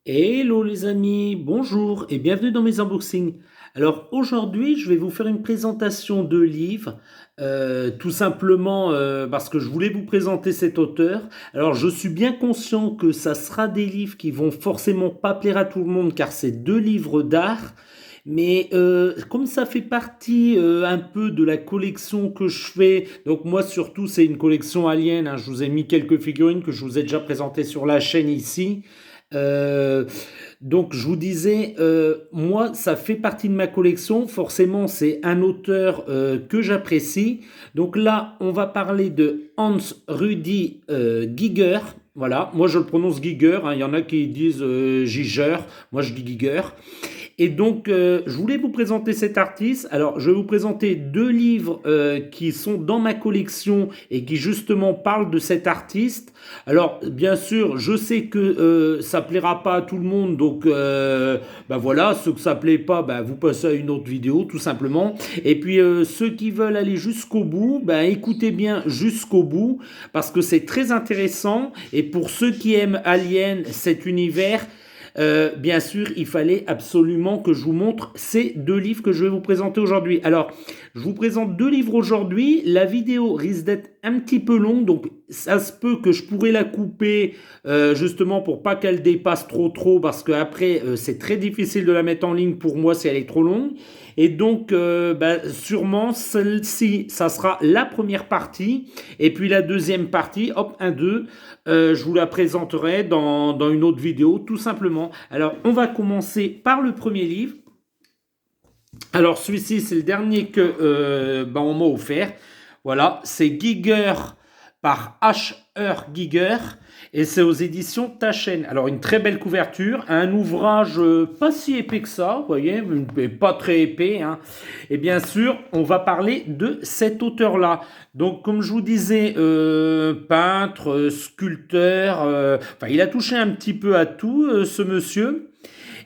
Hello les amis, bonjour et bienvenue dans mes unboxings. Alors aujourd'hui, je vais vous faire une présentation de livres, tout simplement parce que je voulais vous présenter cet auteur. Alors je suis bien conscient que ça sera des livres qui vont forcément pas plaire à tout le monde car c'est deux livres d'art. Mais comme ça fait partie un peu de la collection que je fais, donc moi surtout c'est une collection Alien, hein, je vous ai mis quelques figurines que je vous ai déjà présentées sur la chaîne ici. Euh, donc je vous disais, moi ça fait partie de ma collection, forcément c'est un auteur que j'apprécie. Donc là on va parler de Hans Rudi Giger. Voilà, moi je le prononce Giger, hein. Il y en a qui disent Giger, moi je dis Giger. Et donc, je voulais vous présenter cet artiste. Alors, je vais vous présenter deux livres qui sont dans ma collection et qui justement parlent de cet artiste. Alors, bien sûr, je sais que ça plaira pas à tout le monde, donc bah voilà, ceux que ça plaît pas, bah, vous passez à une autre vidéo, tout simplement. Et puis, ceux qui veulent aller jusqu'au bout, bah, écoutez bien jusqu'au bout, parce que c'est très intéressant. Et pour ceux qui aiment Alien, cet univers, bien sûr, il fallait absolument que je vous montre ces deux livres que je vais vous présenter aujourd'hui. Alors, je vous présente deux livres aujourd'hui. La vidéo risque d'être un petit peu longue, donc ça se peut que je pourrais la couper justement pour pas qu'elle dépasse trop, parce que après c'est très difficile de la mettre en ligne pour moi si elle est trop longue. Et donc, bah, sûrement, celle-ci, ça sera la première partie. Et puis la deuxième partie, hop, 2, je vous la présenterai dans une autre vidéo, tout simplement. Alors, on va commencer par le premier livre. Alors, celui-ci, c'est le dernier que bah, on m'a offert. Voilà, c'est Giger par H.R. Giger et c'est aux éditions Taschen. Alors, une très belle couverture, un ouvrage pas si épais que ça, vous voyez, mais pas très épais, hein. Et bien sûr, on va parler de cet auteur-là. Donc, comme je vous disais, peintre, sculpteur, enfin, il a touché un petit peu à tout, ce monsieur.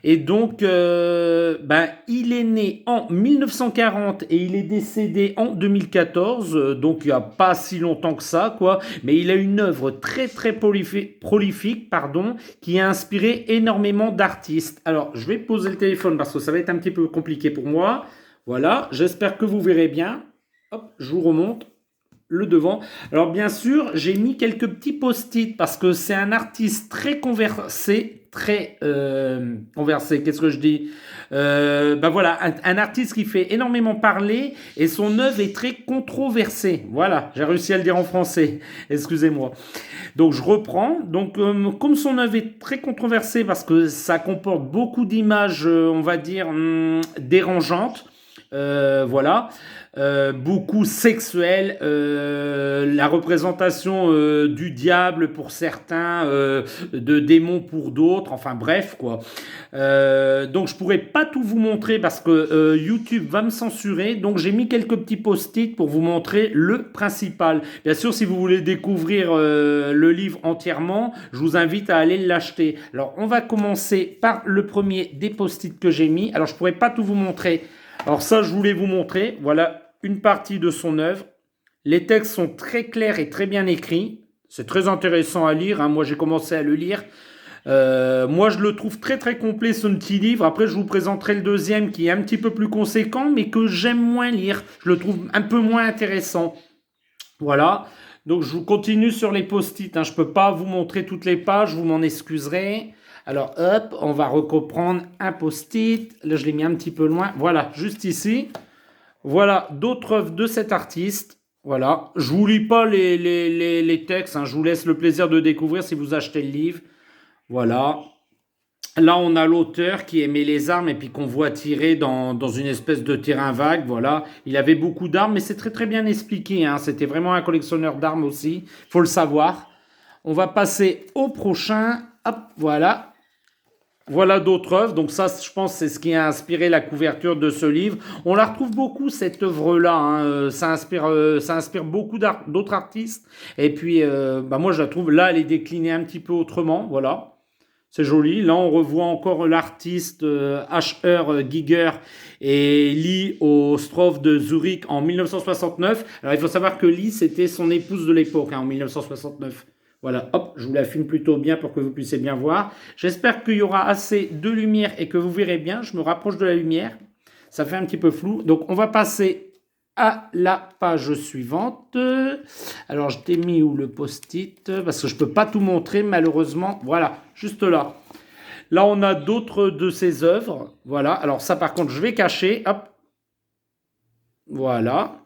Et donc, ben, il est né en 1940 et il est décédé en 2014, donc il n'y a pas si longtemps que ça, quoi. Mais il a une œuvre très prolifique, pardon, qui a inspiré énormément d'artistes. Alors, je vais poser le téléphone parce que ça va être un petit peu compliqué pour moi. Voilà, j'espère que vous verrez bien. Hop, je vous remonte le devant. Alors bien sûr, j'ai mis quelques petits post-it parce que c'est un artiste très conversé, très conversé. Qu'est-ce que je dis ben voilà, un artiste qui fait énormément parler et son œuvre est très controversée. Voilà, j'ai réussi à le dire en français. Excusez-moi. Donc je reprends. Donc comme son œuvre est très controversée parce que ça comporte beaucoup d'images, on va dire dérangeantes. Voilà. Beaucoup sexuel, la représentation du diable pour certains, de démons pour d'autres, enfin bref quoi. Donc je pourrais pas tout vous montrer parce que YouTube va me censurer, donc j'ai mis quelques petits post-it pour vous montrer le principal. Bien sûr, si vous voulez découvrir le livre entièrement, je vous invite à aller l'acheter. Alors on va commencer par le premier des post-it que j'ai mis. Alors je pourrais pas tout vous montrer. Alors ça, je voulais vous montrer. Voilà une partie de son œuvre. Les textes sont très clairs et très bien écrits. C'est très intéressant à lire, hein. Moi, j'ai commencé à le lire. Moi, je le trouve très complet, ce petit livre. Après, je vous présenterai le deuxième qui est un petit peu plus conséquent, mais que j'aime moins lire. Je le trouve un peu moins intéressant. Voilà. Donc, je vous continue sur les post-it, hein. Je ne peux pas vous montrer toutes les pages, vous m'en excuserez. Alors, hop, on va reprendre un post-it. Là, je l'ai mis un petit peu loin. Voilà, juste ici. Voilà d'autres œuvres de cet artiste. Voilà, je vous lis pas les textes, hein. Je vous laisse le plaisir de découvrir si vous achetez le livre. Voilà. Là, on a l'auteur qui aimait les armes et puis qu'on voit tirer dans une espèce de terrain vague. Voilà, il avait beaucoup d'armes, mais c'est très bien expliqué, hein. C'était vraiment un collectionneur d'armes aussi, faut le savoir. On va passer au prochain. Hop, voilà. Voilà d'autres œuvres. Donc ça, je pense, c'est ce qui a inspiré la couverture de ce livre. On la retrouve beaucoup, cette œuvre-là, hein. Ça inspire beaucoup d'autres artistes. Et puis, bah moi, je la trouve, là, elle est déclinée un petit peu autrement. Voilà. C'est joli. Là, on revoit encore l'artiste H.R. Giger et Lee au Strophe de Zurich en 1969. Alors, il faut savoir que Lee, c'était son épouse de l'époque, hein, en 1969. Voilà, hop, je vous la filme plutôt bien pour que vous puissiez bien voir. J'espère qu'il y aura assez de lumière et que vous verrez bien. Je me rapproche de la lumière. Ça fait un petit peu flou. Donc, on va passer à la page suivante. Alors, je t'ai mis où le post-it? Parce que je ne peux pas tout montrer, malheureusement. Voilà, juste là. Là, on a d'autres de ses œuvres. Voilà, alors ça, par contre, je vais cacher. Hop, voilà.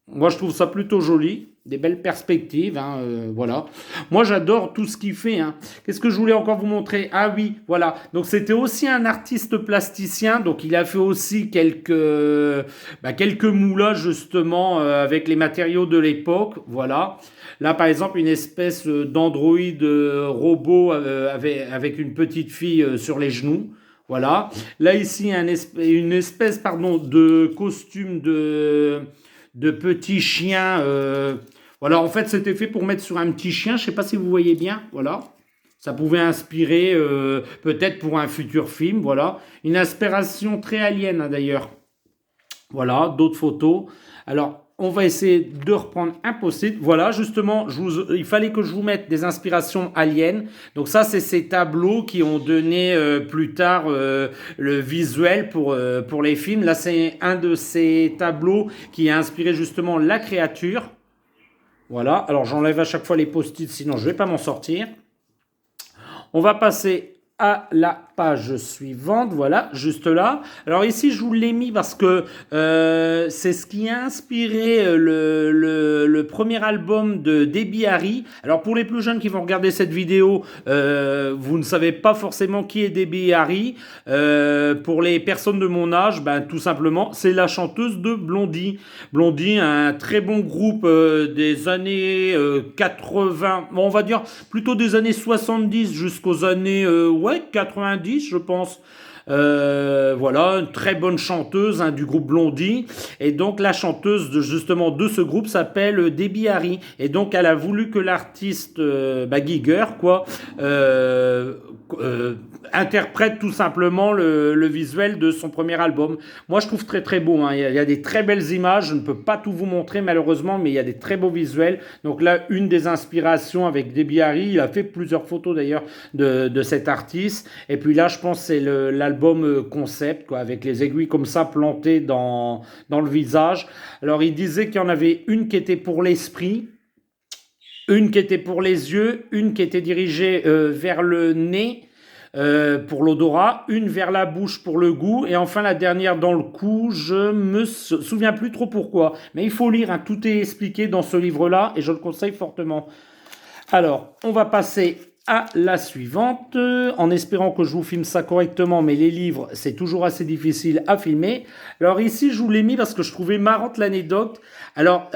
Moi, je trouve ça plutôt joli. Des belles perspectives, hein, voilà. Moi, j'adore tout ce qu'il fait, hein. Qu'est-ce que je voulais encore vous montrer? Ah oui, voilà. Donc, c'était aussi un artiste plasticien. Donc, il a fait aussi quelques moulages, justement, avec les matériaux de l'époque. Voilà. Là, par exemple, une espèce d'androïde robot avec une petite fille sur les genoux. Voilà. Là, ici, une espèce pardon, de costume de petit chien. Voilà, en fait, c'était fait pour mettre sur un petit chien. Je ne sais pas si vous voyez bien. Voilà. Ça pouvait inspirer peut-être pour un futur film. Voilà. Une inspiration très alien, hein, d'ailleurs. Voilà, d'autres photos. Alors, on va essayer de reprendre un post-it. Voilà, justement, il fallait que je vous mette des inspirations aliens. Donc ça, c'est ces tableaux qui ont donné plus tard le visuel pour les films. Là, c'est un de ces tableaux qui a inspiré justement la créature. Voilà, alors j'enlève à chaque fois les post-it, sinon je ne vais pas m'en sortir. On va passer à la page suivante, voilà, juste là. Alors ici, je vous l'ai mis parce que c'est ce qui a inspiré le premier album de Debbie Harry. Alors pour les plus jeunes qui vont regarder cette vidéo, vous ne savez pas forcément qui est Debbie Harry. Pour les personnes de mon âge, ben, tout simplement, c'est la chanteuse de Blondie. Blondie, un très bon groupe des années 80, bon, on va dire plutôt des années 70 jusqu'aux années 90, je pense. Voilà, une très bonne chanteuse, hein, du groupe Blondie. Et donc la chanteuse justement de ce groupe s'appelle Debbie Harry. Et donc elle a voulu que l'artiste Giger, quoi, interprète tout simplement le visuel de son premier album. Moi, je trouve très très beau, hein. Il y a des très belles images. Je ne peux pas tout vous montrer malheureusement, mais il y a des très beaux visuels. Donc là, une des inspirations avec Debbie Harry. Il a fait plusieurs photos d'ailleurs de cet artiste. Et puis là, je pense que c'est l'album concept, quoi, avec les aiguilles comme ça plantées dans le visage. Alors, il disait qu'il y en avait une qui était pour l'esprit, une qui était pour les yeux, une qui était dirigée vers le nez, pour l'odorat, une vers la bouche pour le goût, et enfin la dernière dans le cou. Je me souviens plus trop pourquoi, mais il faut lire, hein, tout est expliqué dans ce livre-là, et je le conseille fortement. Alors, on va passer à la suivante, en espérant que je vous filme ça correctement, mais les livres, c'est toujours assez difficile à filmer. Alors ici, je vous l'ai mis parce que je trouvais marrante l'anecdote. Alors,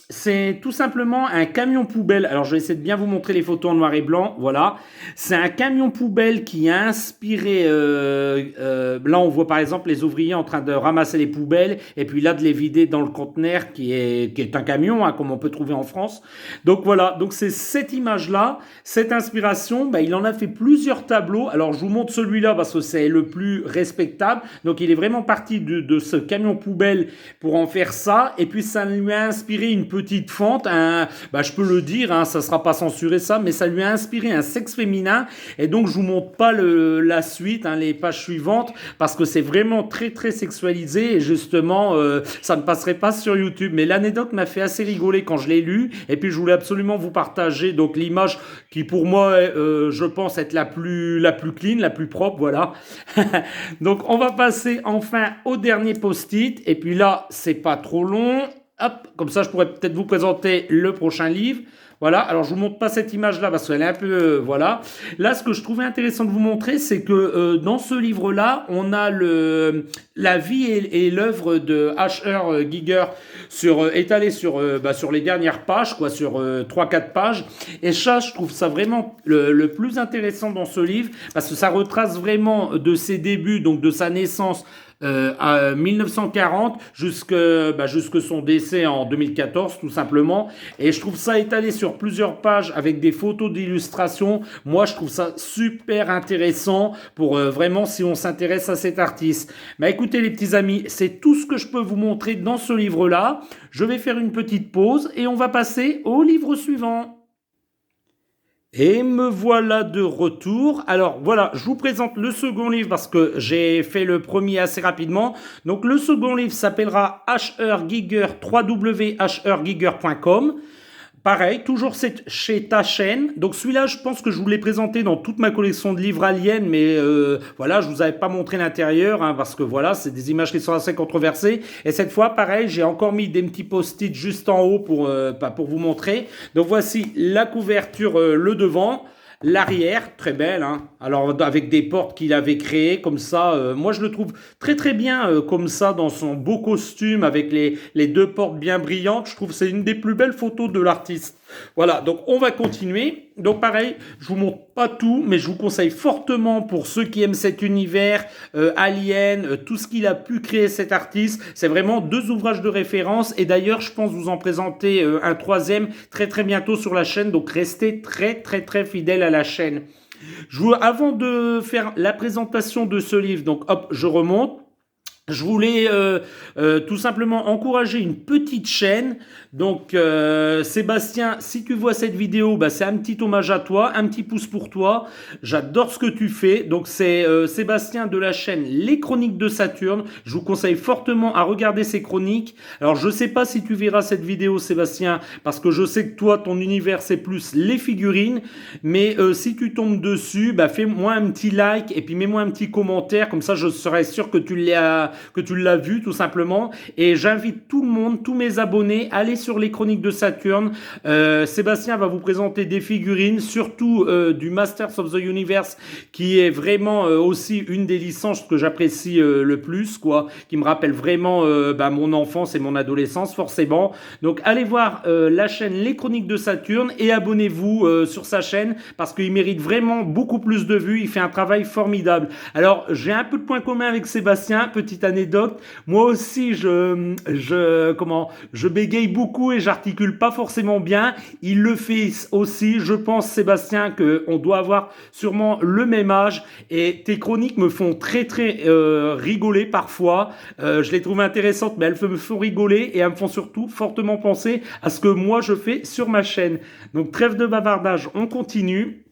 c'est tout simplement un camion poubelle. Alors, je vais essayer de bien vous montrer les photos en noir et blanc. Voilà. C'est un camion poubelle qui a inspiré... là, on voit par exemple les ouvriers en train de ramasser les poubelles et puis là, de les vider dans le conteneur qui est un camion, hein, comme on peut trouver en France. Donc, voilà. Donc, c'est cette image-là, cette inspiration. Ben, il en a fait plusieurs tableaux. Alors, je vous montre celui-là parce que c'est le plus respectable. Donc, il est vraiment parti de ce camion poubelle pour en faire ça. Et puis, ça lui a inspiré une petite fente, je peux le dire, hein, ça sera pas censuré ça, mais ça lui a inspiré un sexe féminin. Et donc je vous montre pas la suite, hein, les pages suivantes, parce que c'est vraiment très très sexualisé et justement ça ne passerait pas sur YouTube. Mais l'anecdote m'a fait assez rigoler quand je l'ai lu, et puis je voulais absolument vous partager donc l'image qui pour moi je pense être la plus clean, la plus propre, voilà. Donc on va passer enfin au dernier post-it, et puis là c'est pas trop long. Hop, comme ça, je pourrais peut-être vous présenter le prochain livre. Voilà, alors je vous montre pas cette image-là parce qu'elle est un peu... voilà. Là, ce que je trouvais intéressant de vous montrer, c'est que dans ce livre-là, on a la vie et l'œuvre de H.R. Giger étalée sur les dernières pages, quoi, sur 3-4 pages. Et ça, je trouve ça vraiment le plus intéressant dans ce livre parce que ça retrace vraiment de ses débuts, donc de sa naissance, à 1940 jusque son décès en 2014 tout simplement, et je trouve ça étalé sur plusieurs pages avec des photos d'illustration. Moi je trouve ça super intéressant pour vraiment si on s'intéresse à cet artiste. Écoutez les petits amis, c'est tout ce que je peux vous montrer dans ce livre là. Je vais faire une petite pause et on va passer au livre suivant. Et me voilà de retour. Alors voilà, je vous présente le second livre parce que j'ai fait le premier assez rapidement. Donc le second livre s'appellera HR Giger, www.hrgiger.com. Pareil, toujours chez ta chaîne. Donc celui-là, je pense que je vous l'ai présenté dans toute ma collection de livres aliens, mais voilà, je vous avais pas montré l'intérieur, hein, parce que voilà, c'est des images qui sont assez controversées. Et cette fois, pareil, j'ai encore mis des petits post-it juste en haut pour vous montrer. Donc voici la couverture, le devant. L'arrière, très belle, hein. Alors avec des portes qu'il avait créées comme ça, moi je le trouve très très bien comme ça dans son beau costume avec les deux portes bien brillantes. Je trouve que c'est une des plus belles photos de l'artiste. Voilà, donc on va continuer. Donc pareil, je vous montre pas tout, mais je vous conseille fortement pour ceux qui aiment cet univers Alien, tout ce qu'il a pu créer cet artiste. C'est vraiment deux ouvrages de référence. Et d'ailleurs, je pense vous en présenter un troisième très très bientôt sur la chaîne. Donc restez très très très fidèles à la chaîne. Avant de faire la présentation de ce livre, donc hop, je remonte. Je voulais tout simplement encourager une petite chaîne. Donc Sébastien, si tu vois cette vidéo, bah, c'est un petit hommage à toi, un petit pouce pour toi. J'adore ce que tu fais. Donc c'est Sébastien de la chaîne Les Chroniques de Saturne. Je vous conseille fortement à regarder ces chroniques. Alors je sais pas si tu verras cette vidéo Sébastien, parce que je sais que toi, ton univers c'est plus les figurines. Mais si tu tombes dessus, bah, fais-moi un petit like et puis mets-moi un petit commentaire. Comme ça je serai sûr que tu l'as vu tout simplement. Et j'invite tout le monde, tous mes abonnés, à aller sur les Chroniques de Saturne. Sébastien va vous présenter des figurines, surtout du Masters of the Universe, qui est vraiment aussi une des licences que j'apprécie le plus, quoi, qui me rappelle vraiment mon enfance et mon adolescence, forcément. Donc allez voir la chaîne Les Chroniques de Saturne et abonnez-vous sur sa chaîne, parce qu'il mérite vraiment beaucoup plus de vues. Il fait un travail formidable. Alors j'ai un peu de points communs avec Sébastien, petite anecdote. Moi aussi, je bégaye beaucoup et j'articule pas forcément bien. Il le fait aussi. Je pense, Sébastien, qu'on doit avoir sûrement le même âge. Et tes chroniques me font très très rigoler parfois. Je les trouve intéressantes, mais elles me font rigoler et elles me font surtout fortement penser à ce que moi je fais sur ma chaîne. Donc trêve de bavardage, on continue.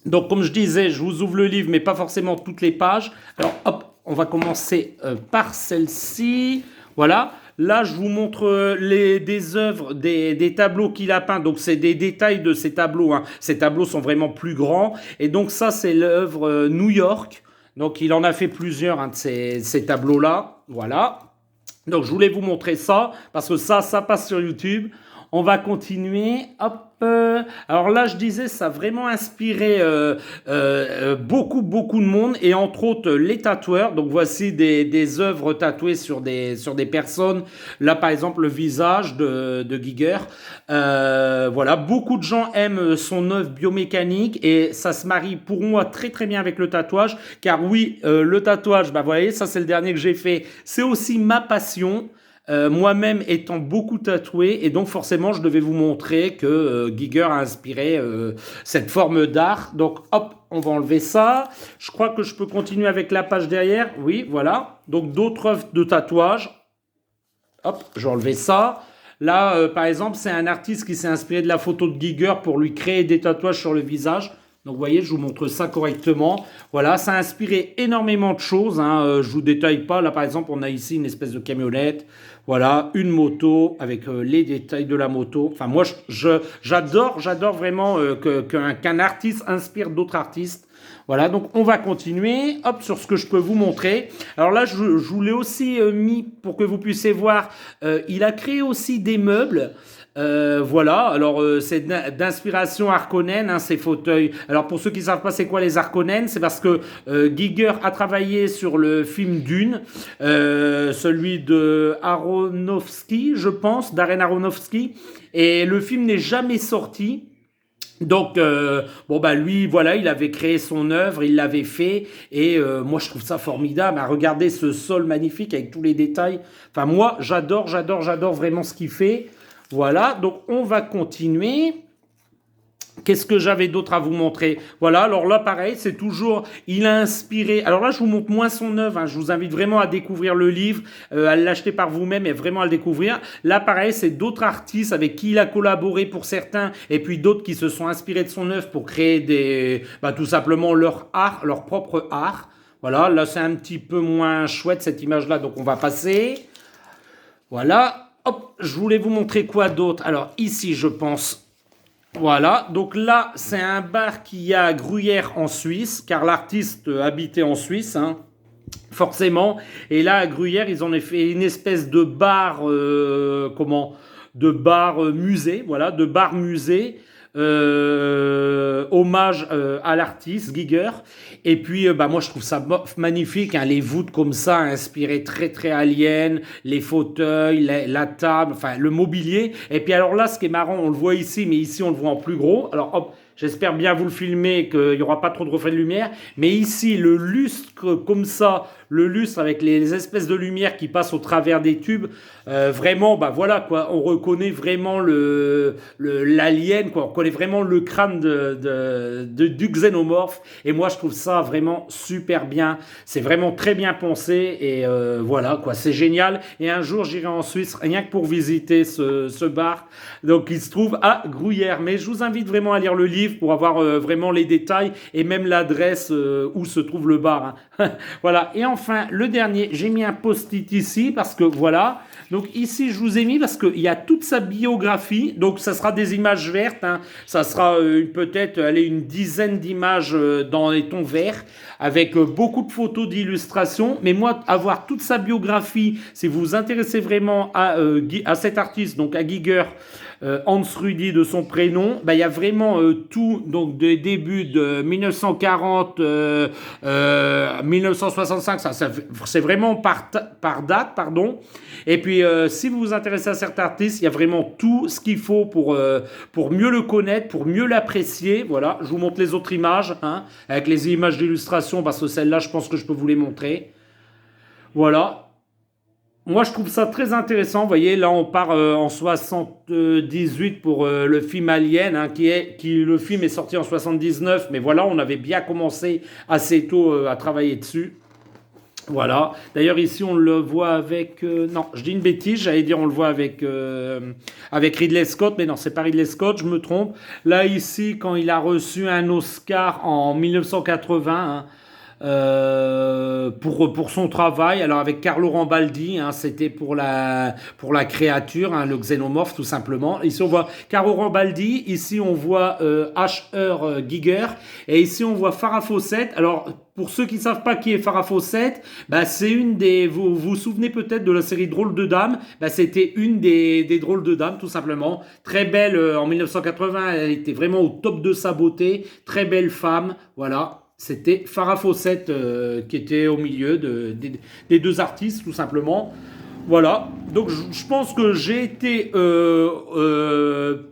Donc comme je disais, je vous ouvre le livre, mais pas forcément toutes les pages. Alors hop, on va commencer par celle-ci. Voilà. Là, je vous montre des œuvres, des tableaux qu'il a peints. Donc, c'est des détails de ces tableaux, hein. Ces tableaux sont vraiment plus grands. Et donc, ça, c'est l'œuvre New York. Donc, il en a fait plusieurs, hein, de ces tableaux-là. Voilà. Donc, je voulais vous montrer ça parce que ça passe sur YouTube. On va continuer. Hop. Alors là, je disais, ça a vraiment inspiré beaucoup de monde, et entre autres les tatoueurs. Donc voici des œuvres tatouées sur des personnes. Là, par exemple, le visage de Giger. Voilà, beaucoup de gens aiment son œuvre biomécanique et ça se marie pour moi très très bien avec le tatouage. Car oui, le tatouage, bah vous voyez, ça c'est le dernier que j'ai fait. C'est aussi ma passion. Moi-même étant beaucoup tatoué, et donc forcément je devais vous montrer que Giger a inspiré cette forme d'art. Donc hop, on va enlever ça. Je crois que je peux continuer avec la page derrière. Oui, voilà. Donc d'autres œuvres de tatouage. Hop, j'ai enlevé ça. Là, par exemple, c'est un artiste qui s'est inspiré de la photo de Giger pour lui créer des tatouages sur le visage. Donc, vous voyez, je vous montre ça correctement. Voilà, ça a inspiré énormément de choses, hein. Je vous détaille pas. Là, par exemple, on a ici une espèce de camionnette. Voilà, une moto avec les détails de la moto. Enfin, moi, j'adore vraiment qu'un artiste inspire d'autres artistes. Voilà, donc on va continuer. Hop, sur ce que je peux vous montrer. Alors là, je vous l'ai aussi mis pour que vous puissiez voir. Il a créé aussi des meubles. Voilà, alors c'est d'inspiration Harkonnen, hein, ces fauteuils. Alors pour ceux qui ne savent pas c'est quoi les Harkonnen, c'est parce que Giger a travaillé sur le film Dune, celui de Aronofsky, je pense, Darren Aronofsky, et le film n'est jamais sorti. Donc, lui, voilà, il avait créé son œuvre, il l'avait fait, et moi, je trouve ça formidable, à regarder ce sol magnifique avec tous les détails. Enfin, moi, j'adore vraiment ce qu'il fait. Voilà, donc on va continuer. Qu'est-ce que j'avais d'autre à vous montrer? Voilà, alors là, pareil, c'est toujours, il a inspiré. Alors là, je vous montre moins son œuvre, hein. Je vous invite vraiment à découvrir le livre, à l'acheter par vous-même et vraiment à le découvrir. Là, pareil, c'est d'autres artistes avec qui il a collaboré pour certains, et puis d'autres qui se sont inspirés de son œuvre pour créer tout simplement leur art, leur propre art. Voilà, là, c'est un petit peu moins chouette cette image-là, donc on va passer. Voilà, hop, je voulais vous montrer quoi d'autre. Alors ici, je pense. Voilà, donc là, c'est un bar qu'il y a à Gruyère en Suisse, car l'artiste habitait en Suisse, hein, forcément. Et là, à Gruyère, ils en ont fait une espèce de bar, de bar musée, voilà, de bar musée, hommage à l'artiste Giger. Et puis, moi, je trouve ça magnifique, hein, les voûtes comme ça, inspirées très, très alien, les fauteuils, la table, enfin, le mobilier. Et puis, alors là, ce qui est marrant, on le voit ici, mais ici, on le voit en plus gros. Alors, hop, j'espère bien vous le filmer, qu'il n'y aura pas trop de reflets de lumière. Mais ici, le lustre comme ça, le lustre avec les espèces de lumière qui passent au travers des tubes, vraiment, voilà quoi, on reconnaît vraiment l'alien, quoi. On reconnaît vraiment le crâne du xénomorphe. Et moi, je trouve ça vraiment super bien. C'est vraiment très bien pensé. Et voilà quoi, c'est génial. Et un jour, j'irai en Suisse rien que pour visiter ce bar. Donc, il se trouve à Gruyère. Mais je vous invite vraiment à lire le livre pour avoir vraiment les détails et même l'adresse où se trouve le bar, hein. Voilà. Et enfin, le dernier, j'ai mis un post-it ici parce que voilà. Donc ici, je vous ai mis parce qu'il y a toute sa biographie. Donc ça sera des images vertes, hein. Ça sera peut-être une dizaine d'images dans les tons verts avec beaucoup de photos d'illustrations. Mais moi, avoir toute sa biographie, si vous vous intéressez vraiment à cet artiste, donc à Giger, Hans Rudi de son prénom, il y a vraiment tout, donc des débuts de 1940, 1965, c'est vraiment par date, pardon. Et puis, si vous vous intéressez à cet artiste, il y a vraiment tout ce qu'il faut pour mieux le connaître, pour mieux l'apprécier. Voilà, je vous montre les autres images, hein, avec les images d'illustration, parce que celles-là, je pense que je peux vous les montrer. Voilà. Moi, je trouve ça très intéressant. Vous voyez, là, on part en 78 pour le film Alien, hein, le film est sorti en 79, mais voilà, on avait bien commencé assez tôt à travailler dessus. Voilà. D'ailleurs, ici, on le voit avec... non, je dis une bêtise, j'allais dire on le voit avec Ridley Scott, mais non, c'est pas Ridley Scott, je me trompe. Là, ici, quand il a reçu un Oscar en 1980, hein, pour son travail. Alors avec Carlo Rambaldi, hein, c'était pour la créature, hein, le xénomorphe tout simplement. Ici on voit Carlo Rambaldi, ici on voit H.R. Giger, et ici on voit Farah Fawcett. Alors pour ceux qui ne savent pas qui est Farah Fawcett, c'est une des... Vous vous souvenez peut-être de la série Drôles de Dames, c'était une des Drôles de Dames, tout simplement. Très belle, en 1980, elle était vraiment au top de sa beauté. Très belle femme, voilà. C'était Farah Fawcett qui était au milieu des deux artistes, tout simplement. Voilà, donc je pense que j'ai été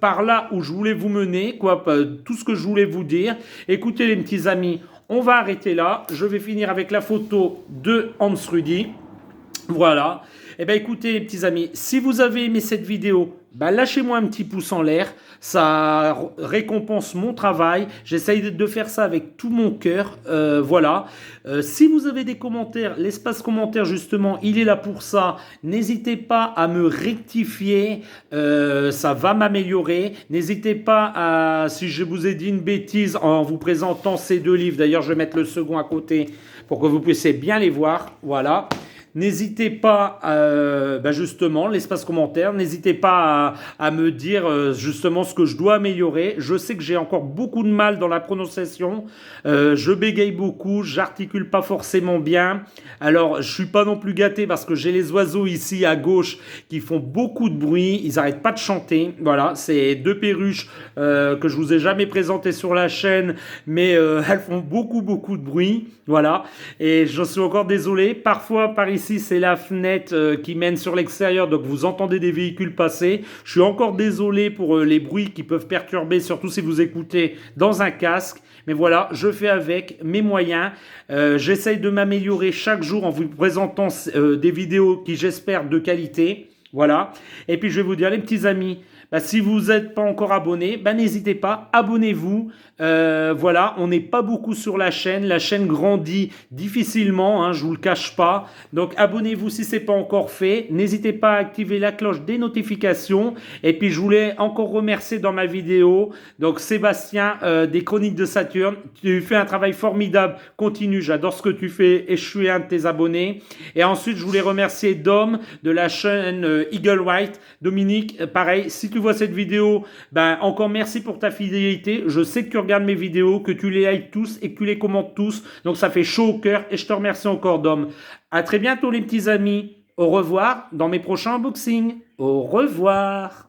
par là où je voulais vous mener, quoi, tout ce que je voulais vous dire. Écoutez les petits amis, on va arrêter là. Je vais finir avec la photo de Hans Rudi. Voilà. Eh bien écoutez les petits amis, si vous avez aimé cette vidéo, lâchez-moi un petit pouce en l'air, ça récompense mon travail, j'essaye de faire ça avec tout mon cœur, voilà. Si vous avez des commentaires, l'espace commentaire justement, il est là pour ça, n'hésitez pas à me rectifier, ça va m'améliorer, n'hésitez pas à, si je vous ai dit une bêtise en vous présentant ces deux livres, d'ailleurs je vais mettre le second à côté pour que vous puissiez bien les voir, voilà. N'hésitez pas, justement, l'espace commentaire, n'hésitez pas à me dire justement ce que je dois améliorer. Je sais que j'ai encore beaucoup de mal dans la prononciation. Je bégaye beaucoup, j'articule pas forcément bien. Alors, je suis pas non plus gâté parce que j'ai les oiseaux ici à gauche qui font beaucoup de bruit. Ils n'arrêtent pas de chanter. Voilà, c'est deux perruches que je vous ai jamais présentées sur la chaîne, mais elles font beaucoup de bruit. Voilà, et je suis encore désolé. Parfois, par ici, c'est la fenêtre qui mène sur l'extérieur, donc vous entendez des véhicules passer. Je suis encore désolé pour les bruits qui peuvent perturber, surtout si vous écoutez dans un casque. Mais voilà, je fais avec mes moyens. J'essaye de m'améliorer chaque jour en vous présentant des vidéos qui, j'espère, de qualité. Voilà. Et puis, je vais vous dire, les petits amis, Bah, si vous n'êtes pas encore abonné, bah, n'hésitez pas, abonnez-vous. Voilà, on n'est pas beaucoup sur la chaîne grandit difficilement, hein, je vous le cache pas. Donc abonnez-vous si c'est pas encore fait. N'hésitez pas à activer la cloche des notifications. Et puis je voulais encore remercier dans ma vidéo, donc Sébastien des Chroniques de Saturne. Tu fais un travail formidable, continue, j'adore ce que tu fais et je suis un de tes abonnés. Et ensuite je voulais remercier Dom de la chaîne Eagle White. Dominique, pareil, si tu vois cette vidéo, ben encore merci pour ta fidélité. Je sais que tu regardes mes vidéos, que tu les likes tous et que tu les commentes tous. Donc ça fait chaud au cœur et je te remercie encore, Dom. À très bientôt les petits amis. Au revoir dans mes prochains unboxings. Au revoir.